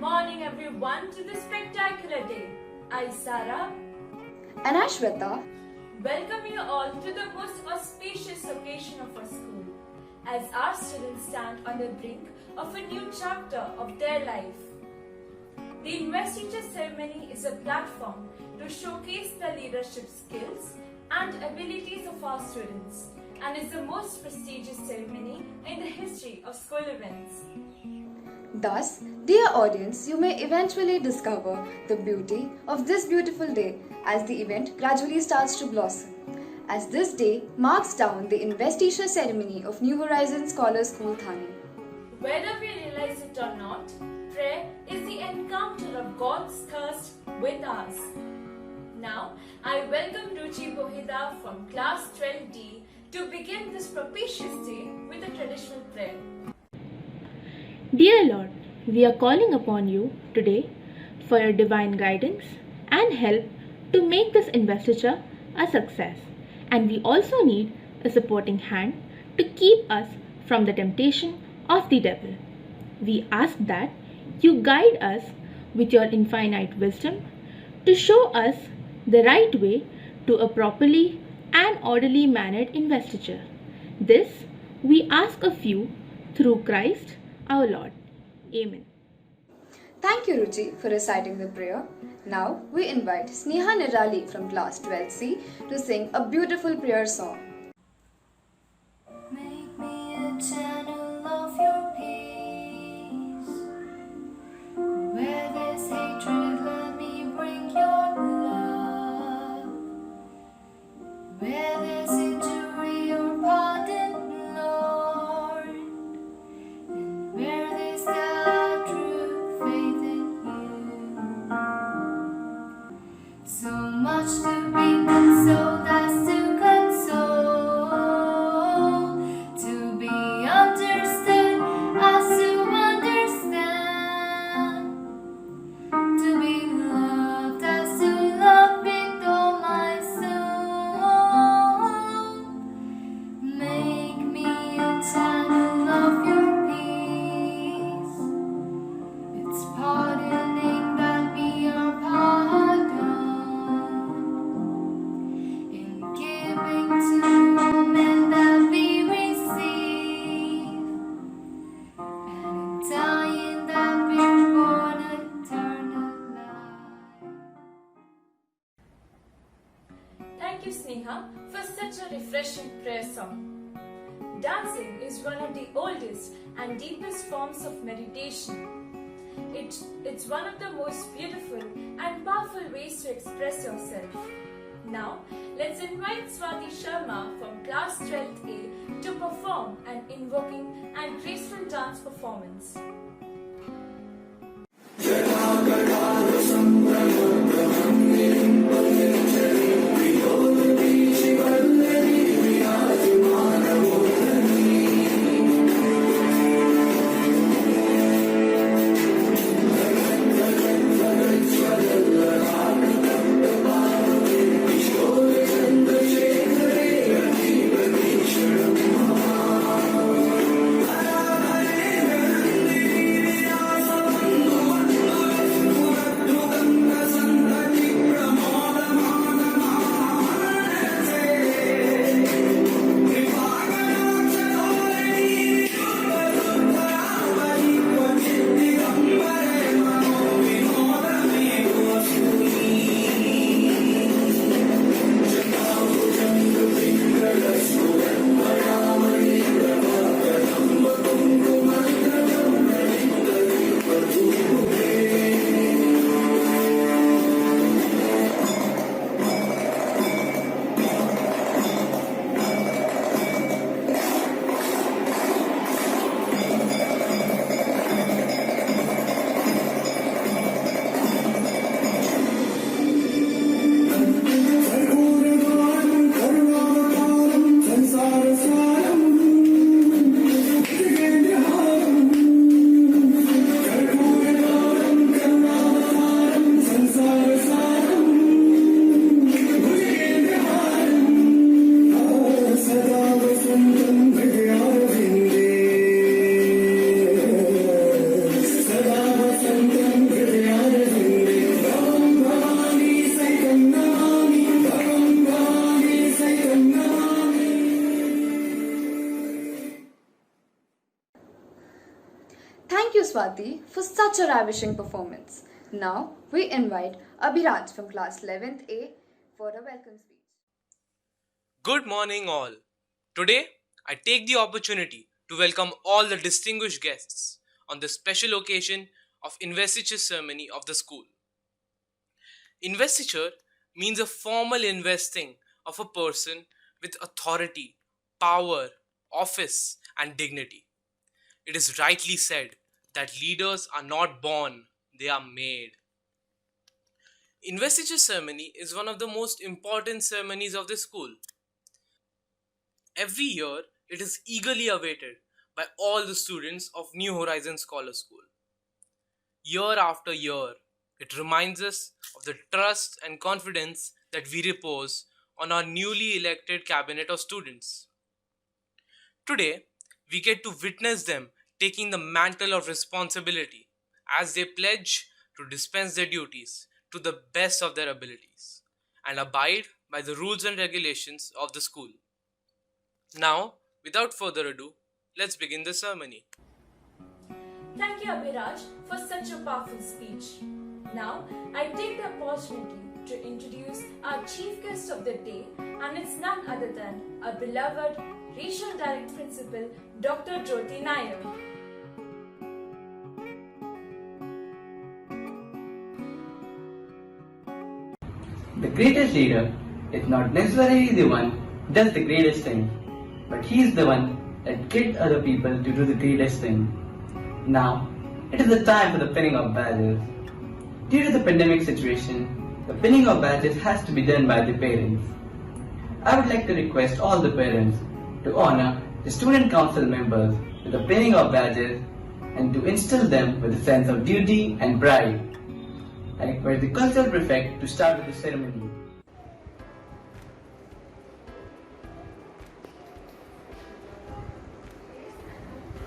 morning everyone to this spectacular day. I, Sara, and Ashweta, welcome you all to the most auspicious occasion of our school, as our students stand on the brink of a new chapter of their life. The investiture ceremony is a platform to showcase the leadership skills and abilities of our students, and is the most prestigious ceremony in the history of school events. Thus, dear audience, you may eventually discover the beauty of this beautiful day as the event gradually starts to blossom. As this day marks down the investiture ceremony of New Horizons Scholars School, Thane. Whether we realize it or not, prayer is the encounter of God's thirst with us. Now, I welcome Ruchi Bohida from class 12D to begin this propitious day with a traditional prayer. Dear Lord, we are calling upon you today for your divine guidance and help to make this investiture a success. And we also need a supporting hand to keep us from the temptation of the devil. We ask that you guide us with your infinite wisdom to show us the right way to a properly and orderly mannered investiture. This we ask of you through Christ our Lord. Amen. Thank you, Ruchi, for reciting the prayer. Now we invite Sneha Nirali from class 12C to sing a beautiful prayer song. Make me a channel of your peace. Where there's hatred, let me bring your love. Where there's injury or pardon, Lord. And where there's doubt, true faith in you. So much to be consoled as to console, to be understood as to understand, to be loved as to love with all my soul. Make me a channel of your peace. It's pardoning that we are pardoned, in giving to all men that we receive, and in dying that we're born eternal life. Thank you, Sneha, for such a refreshing prayer song. Dancing is one of the oldest and deepest forms of meditation. It's one of the most beautiful and powerful ways to express yourself. Now, let's invite Swati Sharma from class 12A to perform an invoking and graceful dance performance. Thank you, Swati, for such a ravishing performance. Now, we invite Abhiraj from class 11th A for a welcome speech. Good morning, all. Today, I take the opportunity to welcome all the distinguished guests on the special occasion of investiture ceremony of the school. Investiture means a formal investing of a person with authority, power, office, and dignity. It is rightly said that leaders are not born, they are made. Investiture ceremony is one of the most important ceremonies of the school. Every year, it is eagerly awaited by all the students of New Horizons Scholar School. Year after year, it reminds us of the trust and confidence that we repose on our newly elected cabinet of students. Today, we get to witness them taking the mantle of responsibility as they pledge to dispense their duties to the best of their abilities and abide by the rules and regulations of the school. Now, without further ado, let's begin the ceremony. Thank you, Abhiraj, for such a powerful speech. Now, I take the opportunity to introduce our chief guest of the day, and it's none other than our beloved Regional Direct Principal, Dr. Jyoti Nair. The greatest leader is not necessarily the one who does the greatest thing, but he is the one that gets other people to do the greatest thing. Now, it is the time for the pinning of badges. Due to the pandemic situation, the pinning of badges has to be done by the parents. I would like to request all the parents to honor the student council members with the pinning of badges and to instill them with a sense of duty and pride. I request the cultural prefect to start with the ceremony.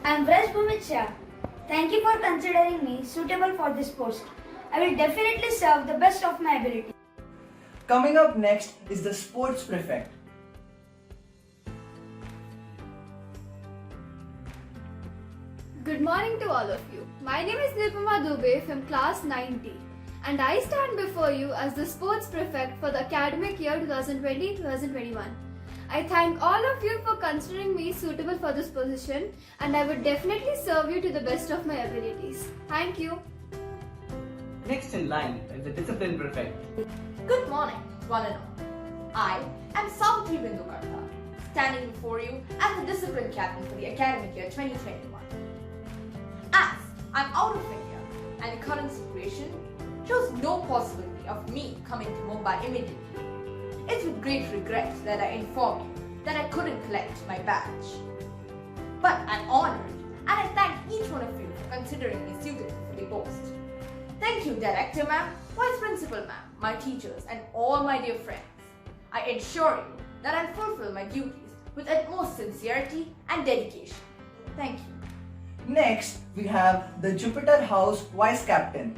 I am Vraj Bhumit. Thank you for considering me suitable for this post. I will definitely serve the best of my ability. Coming up next is the sports prefect. Good morning to all of you. My name is Nirupama Dubey from class 9T and I stand before you as the sports prefect for the academic year 2020-2021. I thank all of you for considering me suitable for this position and I would definitely serve you to the best of my abilities. Thank you. Next in line is the discipline prefect. Good morning, one and all. I am Savitri Bindu Karta, standing before you as the discipline captain for the academic year 2021. As I'm out of India and the current situation shows no possibility of me coming to Mumbai immediately, it's with great regret that I inform you that I couldn't collect my badge. But I'm honored and I thank each one of you for considering me suitable for the post. Thank you, Director Ma'am, Vice Principal Ma'am, my teachers and all my dear friends. I assure you that I'll fulfill my duties with utmost sincerity and dedication. Thank you. Next, we have the Jupiter House Vice Captain.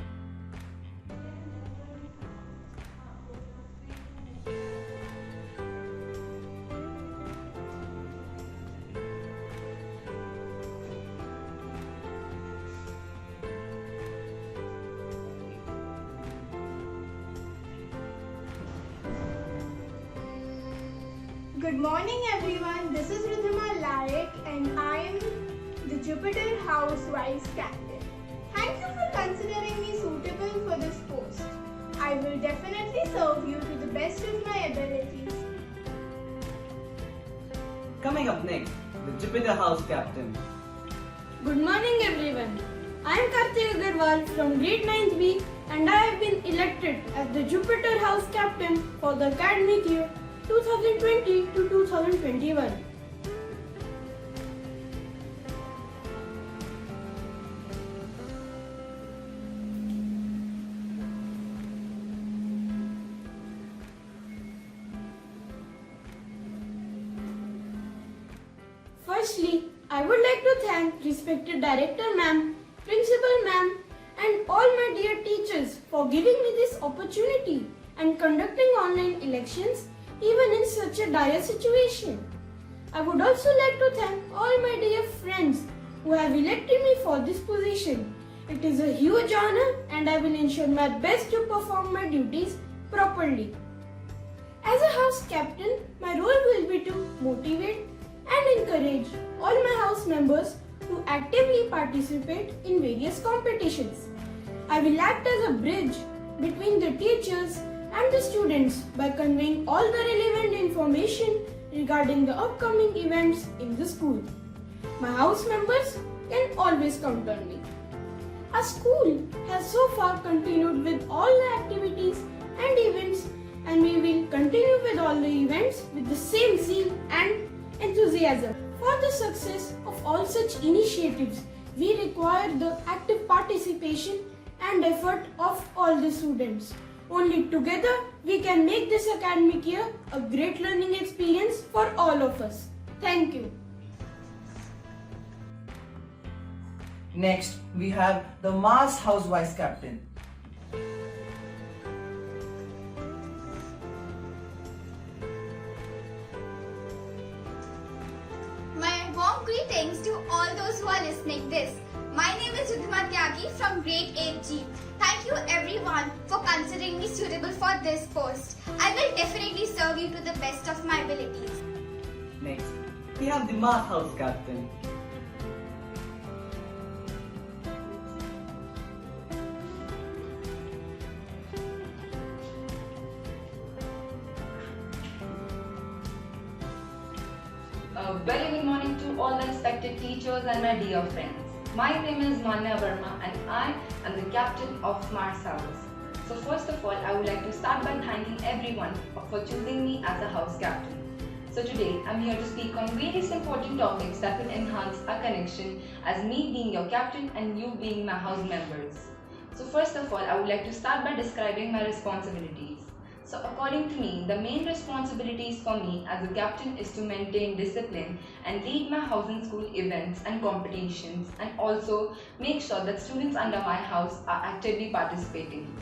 Good morning everyone, this is Ridhima Larik and I am the Jupiter House Vice Captain. Thank you for considering me suitable for this post. I will definitely serve you to the best of my abilities. Coming up next, the Jupiter House Captain. Good morning everyone. I am Karthik Agarwal from grade 9th B and I have been elected as the Jupiter House Captain for the academic year 2020 to 2021. Firstly, I would like to thank respected Director Ma'am, Principal Ma'am and all my dear teachers for giving me this opportunity and conducting online elections even in such a dire situation. I would also like to thank all my dear friends who have elected me for this position. It is a huge honor and I will ensure my best to perform my duties properly. As a house captain, my role will be to motivate and encourage all my house members to actively participate in various competitions. I will act as a bridge between the teachers and the students by conveying all the relevant information regarding the upcoming events in the school. My house members can always count on me. Our school has so far continued with all the activities and events, and we will continue with all the events with the same zeal and enthusiasm. For the success of all such initiatives, we require the active participation and effort of all the students. Only together we can make this academic year a great learning experience for all of us. Thank you. Next, we have the Mars House Vice Captain. My warm greetings to all those who are listening this. My name is Ridhima Tyagi from grade 8G. Thank you everyone for considering me suitable for this post. I will definitely serve you to the best of my abilities. Next, we have the Math House Captain. Very good morning to all the respected teachers and my dear friends. My name is Manya Verma and I am the captain of Mars House. So first of all, I would like to start by thanking everyone for choosing me as a house captain. So today, I'm here to speak on various important topics that will enhance our connection as me being your captain and you being my house members. So first of all, I would like to start by describing my responsibilities. So according to me, the main responsibilities for me as a captain is to maintain discipline and lead my house and school events and competitions, and also make sure that students under my house are actively participating.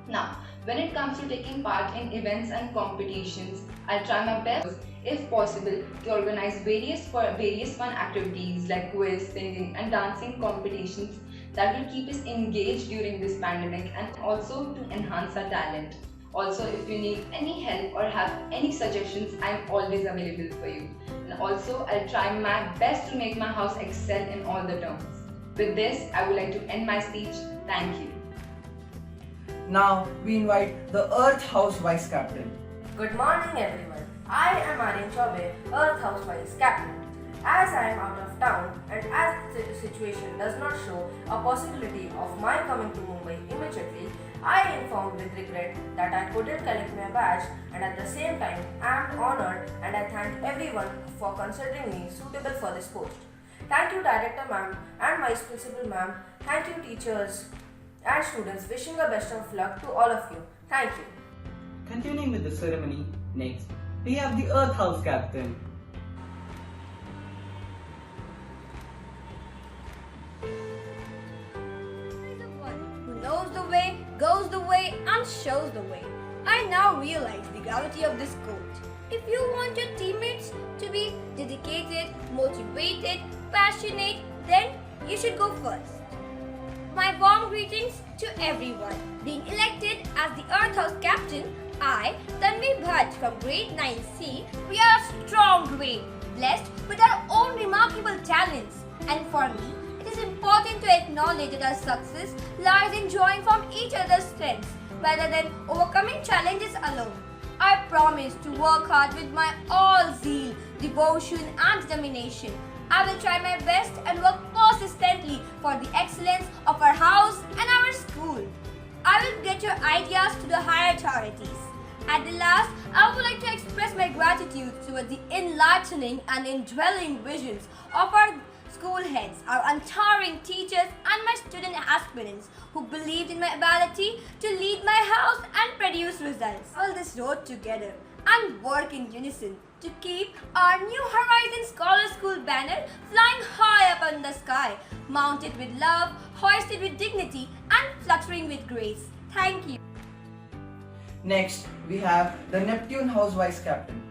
Now, when it comes to taking part in events and competitions, I'll try my best, if possible, to organize various fun activities like quiz, singing and dancing competitions that will keep us engaged during this pandemic and also to enhance our talent. Also, if you need any help or have any suggestions, I'm always available for you. And also, I'll try my best to make my house excel in all the terms. With this, I would like to end my speech. Thank you. Now, we invite the Earth House Vice Captain. Good morning everyone. I am Aryan Chaubey, Earth House Vice Captain. As I am out of town and as the situation does not show a possibility of my coming to Mumbai immediately, I informed with regret that I couldn't collect my badge, and at the same time I am honored and I thank everyone for considering me suitable for this post. Thank you Director Ma'am and Vice Principal Ma'am. Thank you teachers and students. Wishing the best of luck to all of you. Thank you. Continuing with the ceremony, next, we have the Earth House Captain. Who knows the way, goes the way, and shows the way. I now realize the gravity of this quote. If you want your teammates to be dedicated, motivated, passionate, then you should go first. My warm greetings to everyone. Being elected as the Earth House Captain, I, Tanvi Bhatt from grade 9C, we are a strong grade, blessed with our own remarkable talents. And for me, it is important to acknowledge that our success lies in drawing from each other's strengths rather than overcoming challenges alone. I promise to work hard with my all zeal, devotion and determination. I will try my best and work persistently for the excellence of our house and our school. I will get your ideas to the higher authorities. At the last, I would like to express my gratitude towards the enlightening and indwelling visions of our school heads, our untiring teachers and my student aspirants who believed in my ability to lead my house and produce results. All this road together and work in unison to keep our New Horizons Scholar School banner flying high up in the sky, mounted with love, hoisted with dignity and fluttering with grace. Thank you. Next, we have the Neptune House Vice Captain.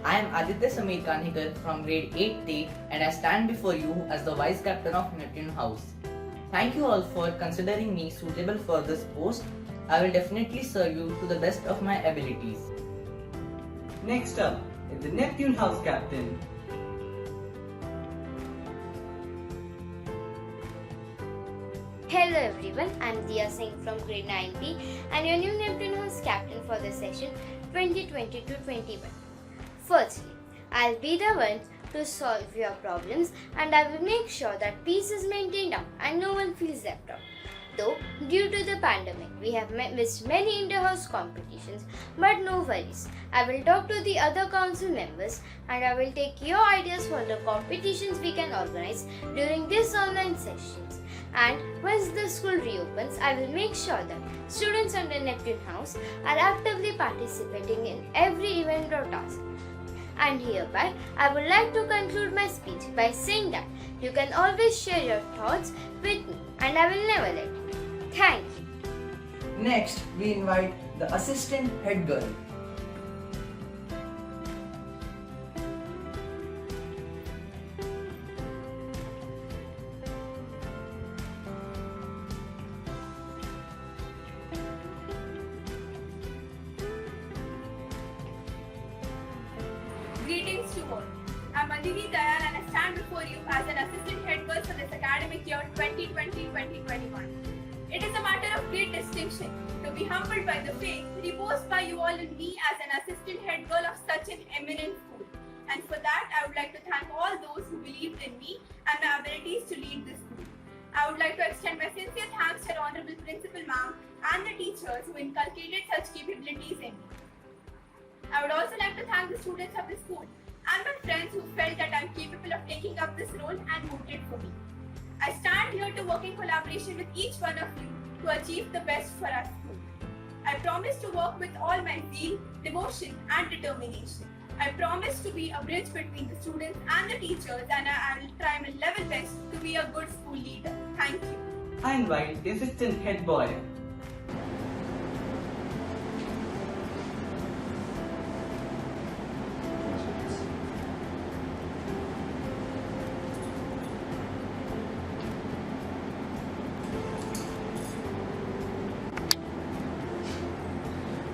I am Aditya Sameer Kanhikar from grade 8D and I stand before you as the Vice Captain of Neptune House. Thank you all for considering me suitable for this post. I will definitely serve you to the best of my abilities. Next up is the Neptune House Captain. Hello everyone, I'm Dia Singh from grade 9B and your new Neptune House Captain for the session 2020-21. Firstly, I'll be the one to solve your problems and I will make sure that peace is maintained and no one feels left out. Though, due to the pandemic, we have missed many inter-house competitions, but no worries. I will talk to the other council members and I will take your ideas for the competitions we can organize during these online sessions. And once the school reopens, I will make sure that students under Neptune House are actively participating in every event or task. And hereby, I would like to conclude my speech by saying that you can always share your thoughts with me and I will never let you. Thank you. Next, we invite the assistant head girl. Greetings to all. I'm Aditi Dayal and I stand before you as an assistant head girl for this academic year 2020-2021. It is a matter of great distinction to be humbled by the faith reposed by you all in me as an assistant head girl of such an eminent school. And for that, I would like to thank all those who believed in me and my abilities to lead this school. I would like to extend my sincere thanks to our Honorable Principal Ma'am and the teachers who inculcated such capabilities in me. I would also like to thank the students of the school and my friends who felt that I am capable of taking up this role and voted for me. I stand here to work in collaboration with each one of you to achieve the best for our school. I promise to work with all my zeal, devotion and determination. I promise to be a bridge between the students and the teachers and I will try my level best to be a good school leader. Thank you. I invite the assistant head boy.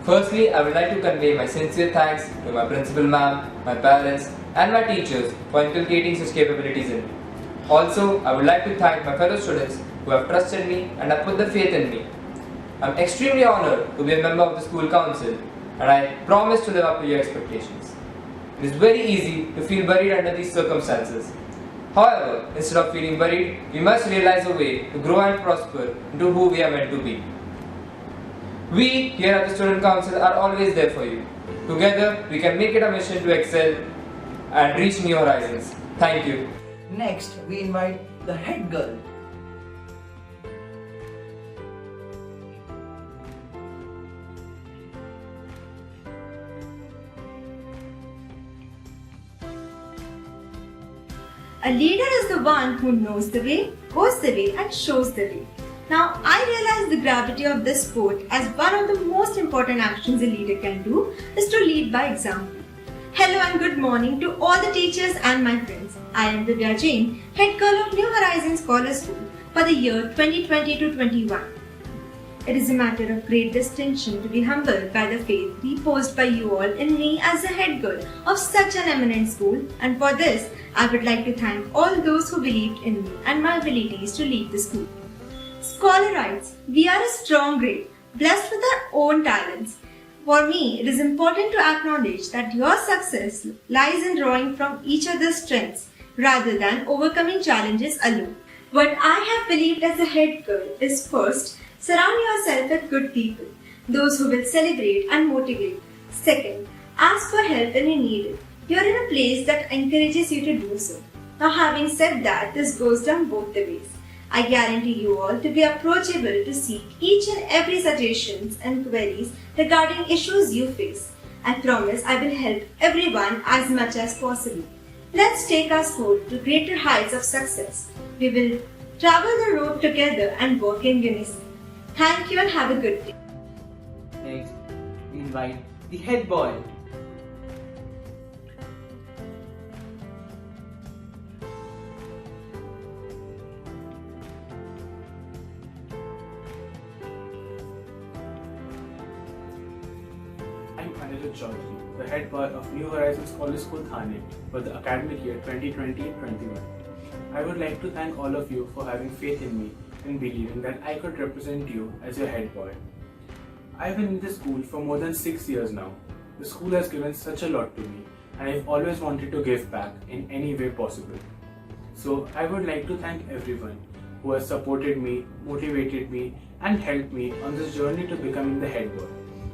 Firstly, I would like to convey my sincere thanks to my principal ma'am, my parents and my teachers for inculcating such capabilities in me. Also, I would like to thank my fellow students who have trusted me and have put their faith in me. I am extremely honored to be a member of the school council and I promise to live up to your expectations. It is very easy to feel buried under these circumstances. However, instead of feeling buried, we must realize a way to grow and prosper into who we are meant to be. We here at the Student Council are always there for you. Together, we can make it a mission to excel and reach new horizons. Thank you. Next, we invite the head girl. A leader is the one who knows the way, goes the way and shows the way. Now, I realize the gravity of this quote as one of the most important actions a leader can do is to lead by example. Hello and good morning to all the teachers and my friends. I am Divya Jain, head girl of New Horizons Scholar School for the year 2020-21. It is a matter of great distinction to be humbled by the faith reposed by you all in me as the head girl of such an eminent school, and for this, I would like to thank all those who believed in me and my abilities to lead the school. Scholar writes, we are a strong grade, blessed with our own talents. For me, it is important to acknowledge that your success lies in drawing from each other's strengths rather than overcoming challenges alone. What I have believed as a head girl is first, surround yourself with good people, those who will celebrate and motivate. Second, ask for help when you need it. You are in a place that encourages you to do so. Now, having said that, this goes down both the ways. I guarantee you all to be approachable to seek each and every suggestions and queries regarding issues you face. I promise I will help everyone as much as possible. Let's take our school to greater heights of success. We will travel the road together and work in unison. Thank you and have a good day. Next, we invite the head boy. Ankit Chaudhary, the head boy of New Horizons College School Thane for the academic year 2020-21. I would like to thank all of you for having faith in me and believing that I could represent you as your head boy. I've been in this school for more than 6 years now. The school has given such a lot to me and I've always wanted to give back in any way possible. So I would like to thank everyone who has supported me, motivated me and helped me on this journey to becoming the head boy,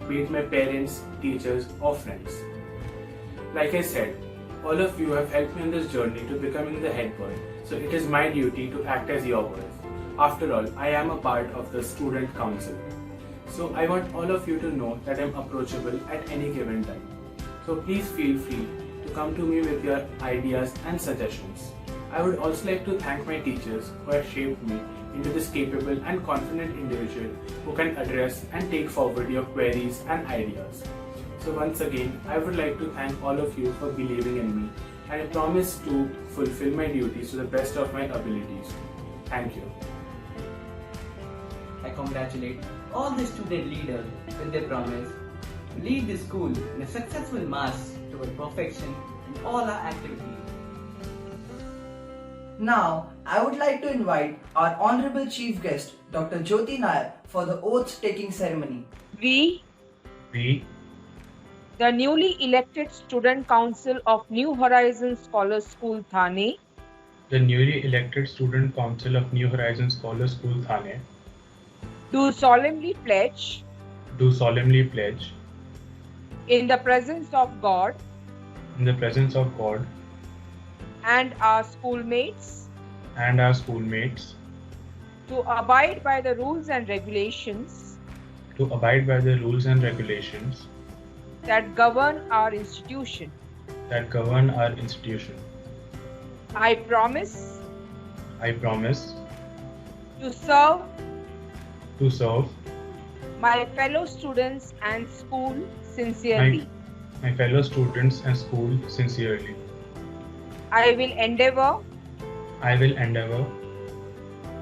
be it my parents, teachers or friends. Like I said, all of you have helped me on this journey to becoming the head boy, so it is my duty to act as your voice. After all, I am a part of the student council. So I want all of you to know that I am approachable at any given time. So please feel free to come to me with your ideas and suggestions. I would also like to thank my teachers who have shaped me into this capable and confident individual who can address and take forward your queries and ideas. So once again, I would like to thank all of you for believing in me and I promise to fulfill my duties to the best of my abilities. Thank you. I congratulate all the student leaders with their promise to lead the school in a successful march toward perfection in all our activities. Now, I would like to invite our Honorable Chief Guest, Dr. Jyoti Nair, for the oath-taking ceremony. We, the newly elected Student Council of New Horizons Scholars School Thane, the newly elected Student Council of New Horizons Scholars School Thane, do solemnly pledge in the presence of God and our schoolmates to abide by the rules and regulations that govern our institution. I promise to serve my fellow students and school sincerely. I will endeavor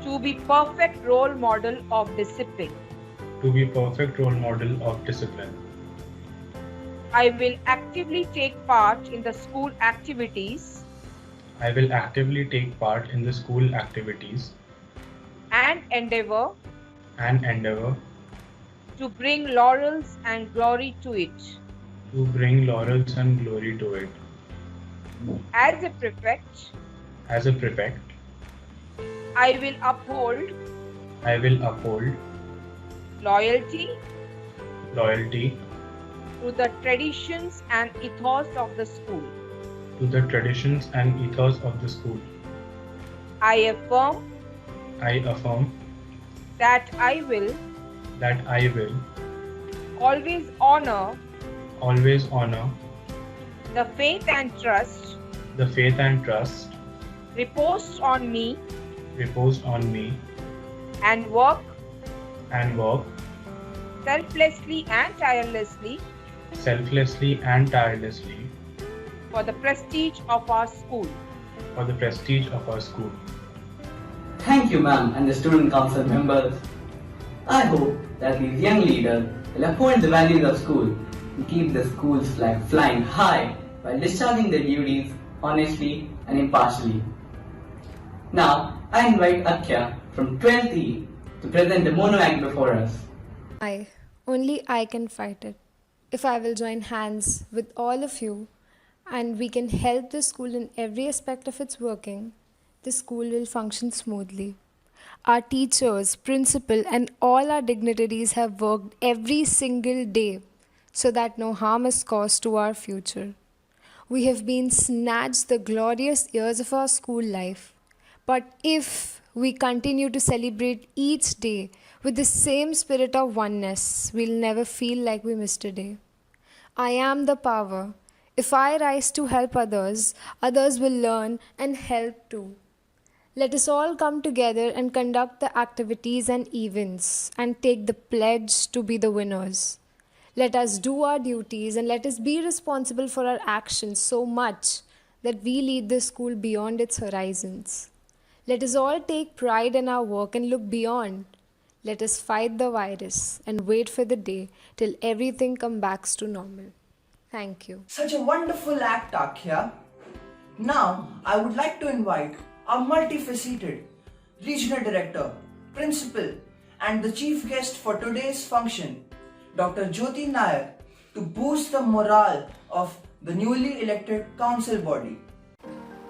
to be perfect role model of discipline. I will actively take part in the school activities and endeavor to bring laurels and glory to it. As a prefect, I will uphold loyalty to the traditions and ethos of the school. I affirm that I will always honor the faith and trust reposed on me and work selflessly and tirelessly for the prestige of our school. Thank you, ma'am, and the student council members. I hope that these young leaders will uphold the values of school and keep the school's flag flying high while discharging their duties honestly and impartially. Now, I invite Akya from 12th E to present the mono act before us. Only I can fight it. If I will join hands with all of you and we can help the school in every aspect of its working, the school will function smoothly. Our teachers, principal and all our dignitaries have worked every single day so that no harm is caused to our future. We have been snatched the glorious years of our school life. But if we continue to celebrate each day with the same spirit of oneness, we'll never feel like we missed a day. I am the power. If I rise to help others, others will learn and help too. Let us all come together and conduct the activities and events and take the pledge to be the winners. Let us do our duties and let us be responsible for our actions so much that we lead the school beyond its horizons. Let us all take pride in our work and look beyond. Let us fight the virus and wait for the day till everything comes back to normal. Thank you. Such a wonderful act, Akhya. Now, I would like to invite our multifaceted Regional Director, Principal, and the Chief Guest for today's function, Dr. Jyoti Nair, to boost the morale of the newly elected council body.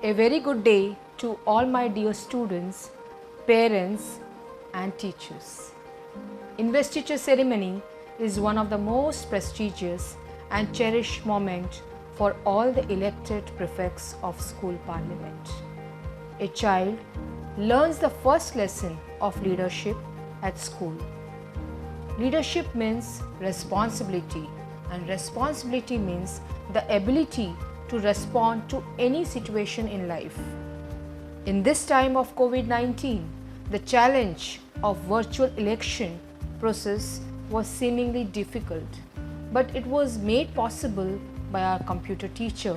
A very good day to all my dear students, parents, and teachers. Investiture ceremony is one of the most prestigious and cherished moments for all the elected prefects of school parliament. A child learns the first lesson of leadership at school. Leadership means responsibility, and responsibility means the ability to respond to any situation in life. In this time of COVID-19, the challenge of virtual election process was seemingly difficult, but it was made possible by our computer teacher,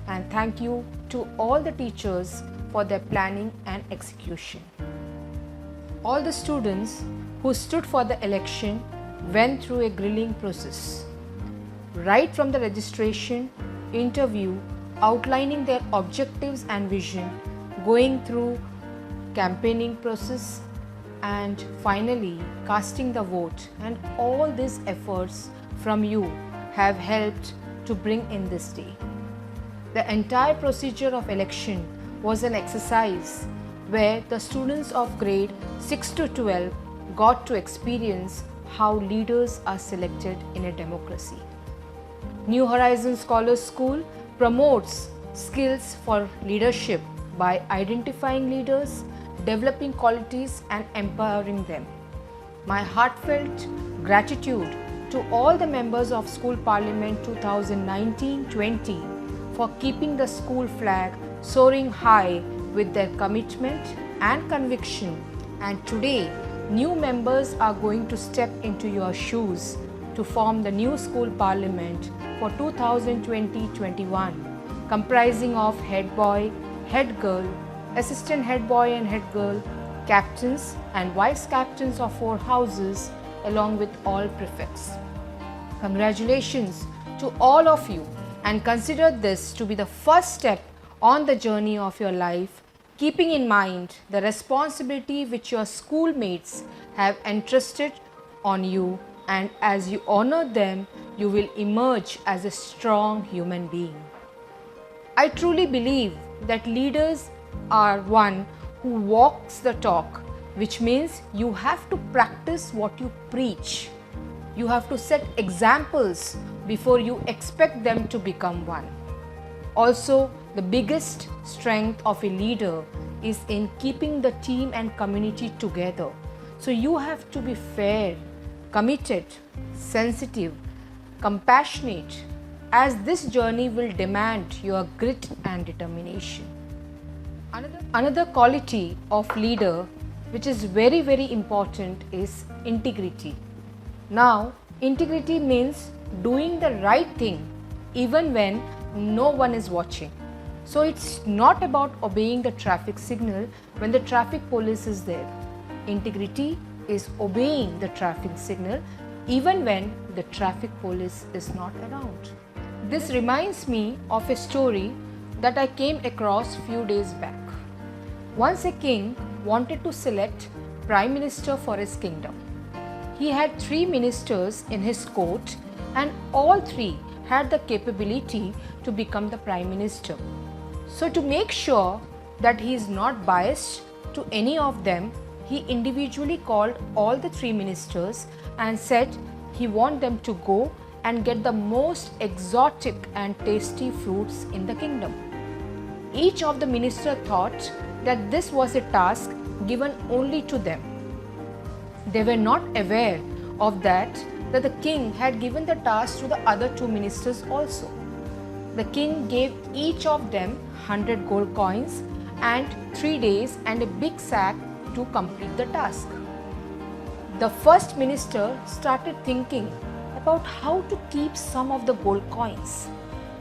and thank you to all the teachers for their planning and execution. All the students who stood for the election went through a grilling process. Right from the registration, interview, outlining their objectives and vision, going through campaigning process, and finally casting the vote, and all these efforts from you have helped to bring in this day. The entire procedure of election was an exercise where the students of grade 6 to 12 got to experience how leaders are selected in a democracy. New Horizons Scholars School promotes skills for leadership by identifying leaders, developing qualities, and empowering them. My heartfelt gratitude to all the members of School Parliament 2019-20 for keeping the school flag soaring high with their commitment and conviction. And today, new members are going to step into your shoes to form the new School Parliament for 2020-21, comprising of head boy, head girl, assistant head boy and head girl, captains and vice captains of 4 houses, along with all prefects. Congratulations to all of you, and consider this to be the first step on the journey of your life, keeping in mind the responsibility which your schoolmates have entrusted on you, and as you honor them, you will emerge as a strong human being. I truly believe that leaders are one who walks the talk, which means you have to practice what you preach. You have to set examples before you expect them to become one. Also, the biggest strength of a leader is in keeping the team and community together. So you have to be fair, committed, sensitive, compassionate, as this journey will demand your grit and determination. Another quality of leader which is very, very important is integrity. Now, integrity means doing the right thing even when no one is watching. So it's not about obeying the traffic signal when the traffic police is there. Integrity is obeying the traffic signal even when the traffic police is not around. This reminds me of a story that I came across few days back. Once a king wanted to select Prime Minister for his kingdom. He had 3 ministers in his court, and all 3 had the capability to become the Prime Minister. So to make sure that he is not biased to any of them, he individually called all the 3 ministers and said he wants them to go and get the most exotic and tasty fruits in the kingdom. Each of the ministers thought that this was a task given only to them. They were not aware of that the king had given the task to the other 2 ministers also. The king gave each of them 100 gold coins and 3 days and a big sack to complete the task. The first minister started thinking about how to keep some of the gold coins.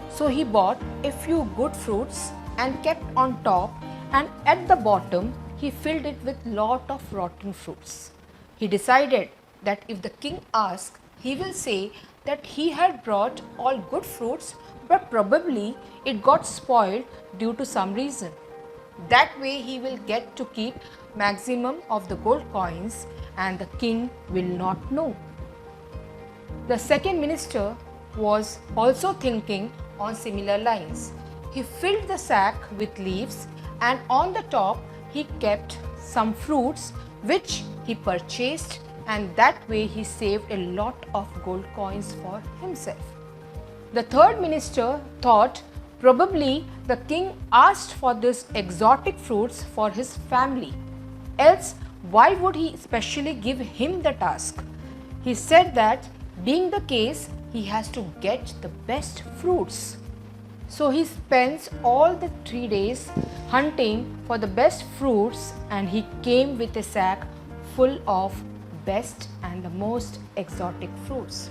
So he bought a few good fruits and kept on top, and at the bottom he filled it with lot of rotten fruits. He decided that if the king asked he will say that he had brought all good fruits, but probably it got spoiled due to some reason. That way he will get to keep maximum of the gold coins and the king will not know. The second minister was also thinking on similar lines. He filled the sack with leaves and on the top he kept some fruits which he purchased, and that way he saved a lot of gold coins for himself. The third minister thought probably the king asked for these exotic fruits for his family. Else, why would he specially give him the task? He said that being the case, he has to get the best fruits. So he spends all the 3 days hunting for the best fruits, and he came with a sack full of best and the most exotic fruits.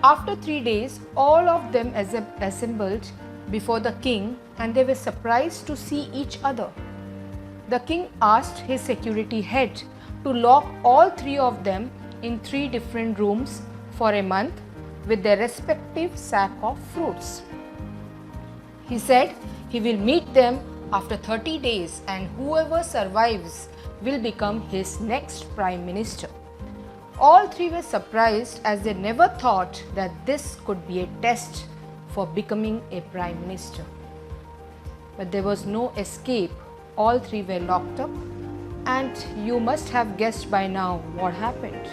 After 3 days, all of them assembled before the king, and they were surprised to see each other. The king asked his security head to lock all 3 of them in 3 different rooms for a month with their respective sack of fruits. He said he will meet them after 30 days, and whoever survives will become his next prime minister. All 3 were surprised as they never thought that this could be a test for becoming a prime minister. But there was no escape. All 3 were locked up, and you must have guessed by now what happened.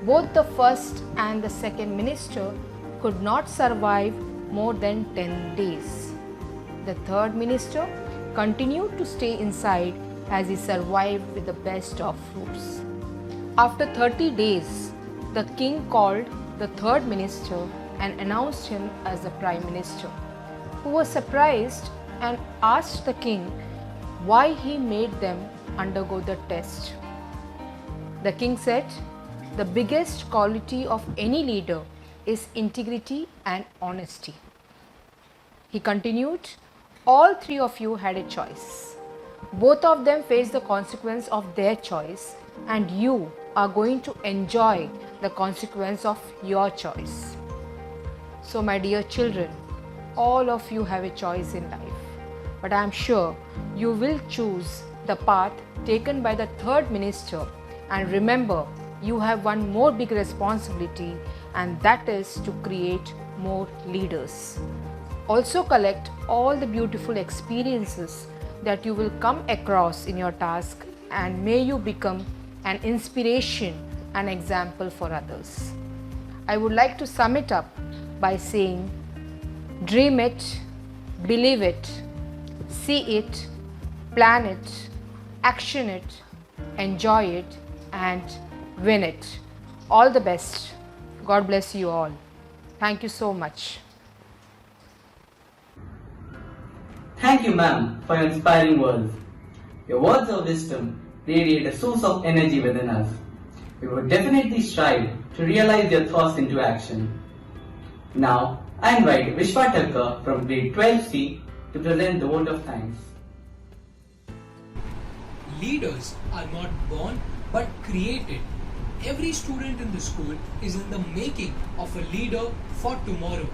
Both the first and the second minister could not survive more than 10 days. The third minister continued to stay inside as he survived with the best of fruits. After 30 days, the king called the third minister and announced him as the prime minister, who was surprised and asked the king why he made them undergo the test. The king said, "The biggest quality of any leader is integrity and honesty." He continued, "All 3 of you had a choice. Both of them faced the consequence of their choice, and you are going to enjoy the consequence of your choice. So, my dear children, all of you have a choice in life, but I am sure you will choose the path taken by the third minister. And remember, you have one more big responsibility, and that is to create more leaders. Also collect all the beautiful experiences that you will come across in your task, and may you become an inspiration and example for others. I would like to sum it up by saying, dream it, believe it, see it, plan it, action it, enjoy it, and win it. All the best. God bless you all. Thank you so much. Thank you, ma'am, for your inspiring words. Your words of wisdom radiate a source of energy within us. We would definitely strive to realize your thoughts into action. Now, I invite Vishwa Thakkar from grade 12C to present the vote of thanks. Leaders are not born but created. Every student in the school is in the making of a leader for tomorrow.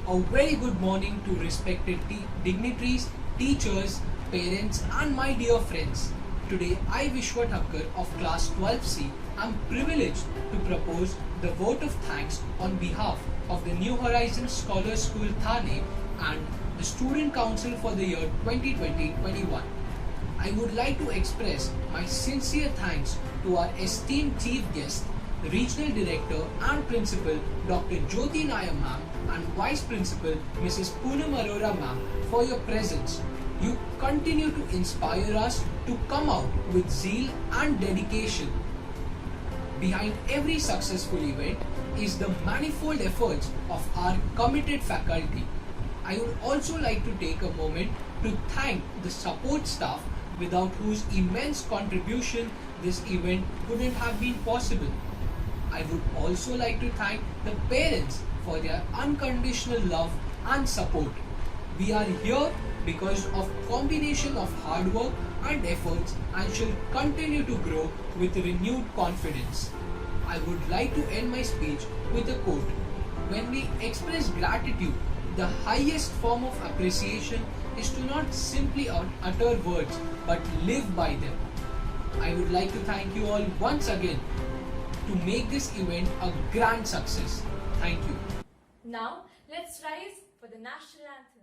A very good morning to respected dignitaries, teachers, parents, and my dear friends. Today, I, Vishwa Thakkar of class 12C, am privileged to propose the vote of thanks on behalf of the New Horizons Scholars School Thane and the Student Council for the year 2020-21. I would like to express my sincere thanks to our esteemed chief guest, Regional Director and Principal Dr. Jyoti Nair ma'am and Vice Principal Mrs. Poonam Arora ma'am for your presence. You continue to inspire us to come out with zeal and dedication. Behind every successful event is the manifold efforts of our committed faculty. I would also like to take a moment to thank the support staff without whose immense contribution this event wouldn't have been possible. I would also like to thank the parents for their unconditional love and support. We are here because of combination of hard work and efforts and shall continue to grow with renewed confidence. I would like to end my speech with a quote. When we express gratitude, the highest form of appreciation is to not simply utter words but live by them. I would like to thank you all once again to make this event a grand success. Thank you. Now, let's rise for the national anthem.